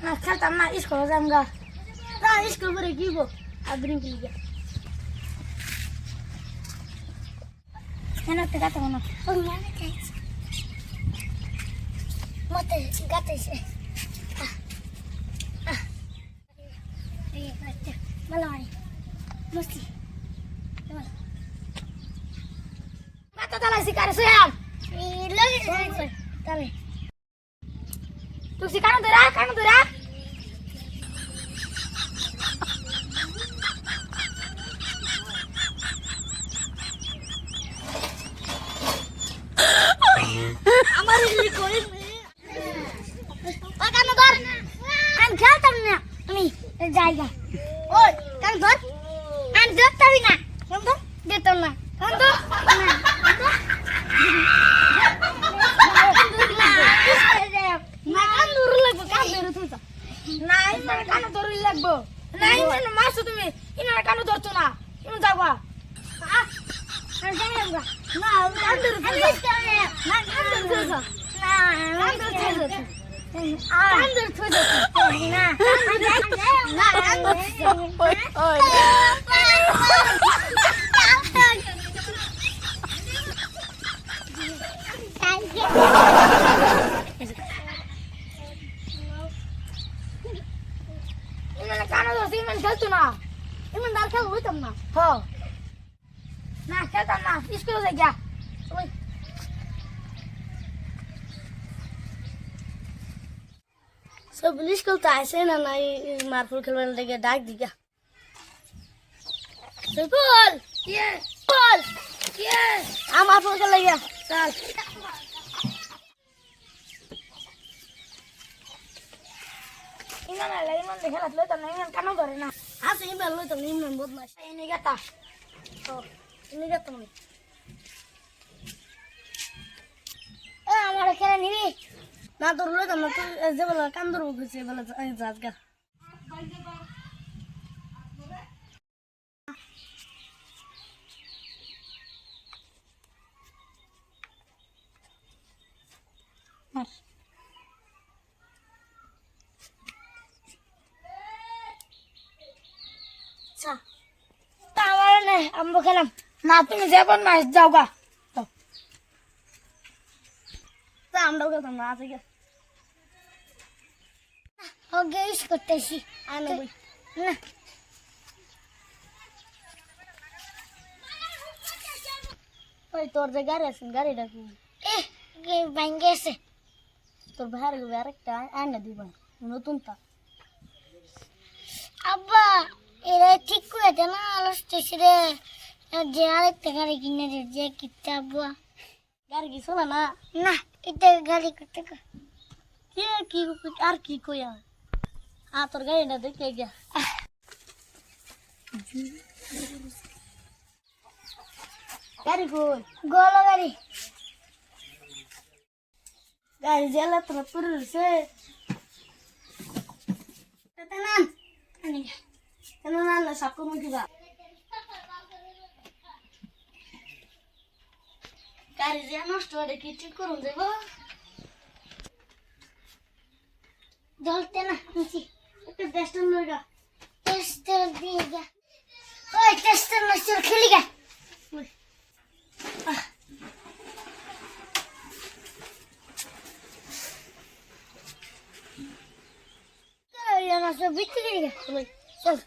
না খেলতাম না স্কুল যাম গা না স্কুল করে কি গো আগ্রিম কি গা এনাতে গাতে না ও মানে খাইছ মতে গাতেছে এই গাতে মালাই মস্তি গাতে তালা শিকারে সোয়াম এই লগে তালে তুই শিকানো ধরা কানো ধরা আমার এই কই কানো ধর আন খেলতাম না আমি যাইগা ওই কানো ধর আন ধরতাবি না কানো ধর দিতাম না কানো ধর নাই মানে কানো ধরই লাগবো নাই মানে মারছো তুমি ইনার কানো ধরছো না ইনু যাবা আর যাই আমরা না কান ধরছো না কান ধরছো না কান ধরছো কান ধরছো না না কান ধরছো ওই ইমান কানো ধরছি ইমান খেলতো না ইমান দাল খেল হইতাম না হ না খেলতাম না স্কুলে যাই গা ওই সব স্কুল তো আসে না না মারফুল খেলবার লেগে ডাক দিগা বল বল আমার ফুল খেলে গিয়া চল ইমান আলে ইমান খেলা লইতাম না ইমান কানো ধরে না আছে ইমান লইতাম না ইমান বদমাশ এনে গাতা ও এনে গাতা মানে আমার খেলা নিবি না তোর লইতাম না তুই যে বলে কান ধরবো কিছু বলে যাস গা আমবো খেলাম না তুমি যাবেন না যাও গা আমরাও খেলতাম না আছে গে ওকে ইস করতেছি আমি না ওই তোর যে গাড়ি আছে গাড়ি ডাকি ভাঙ্গে আছে তোর ভাইয়ের আরেকটা আয়না দিবা নতুন তা আব্বা এরা ঠিক করে দে না আলোচতেছি রে যে আরেকটা গাড়ি কিনে দে যে কিনতে আব্বা গাড়ি কি শোনা না না এটা গাড়ি করতে কি কি আর কি কইয়া তোর গাড়িটা দেখে গিয়া গাড়ি কই গোলা গাড়ি গাড়ি জেলা তোর পুরুষে না সাপকে মুখিবা গাড়ি যে নষ্ট হলে কি ঠিক করুন দেব ধরতে না একটা টেস্টার লই গা টেস্টার দিয়ে গা ওই টেস্টার নষ্ট খেলি গা বিক্রি করে গা চল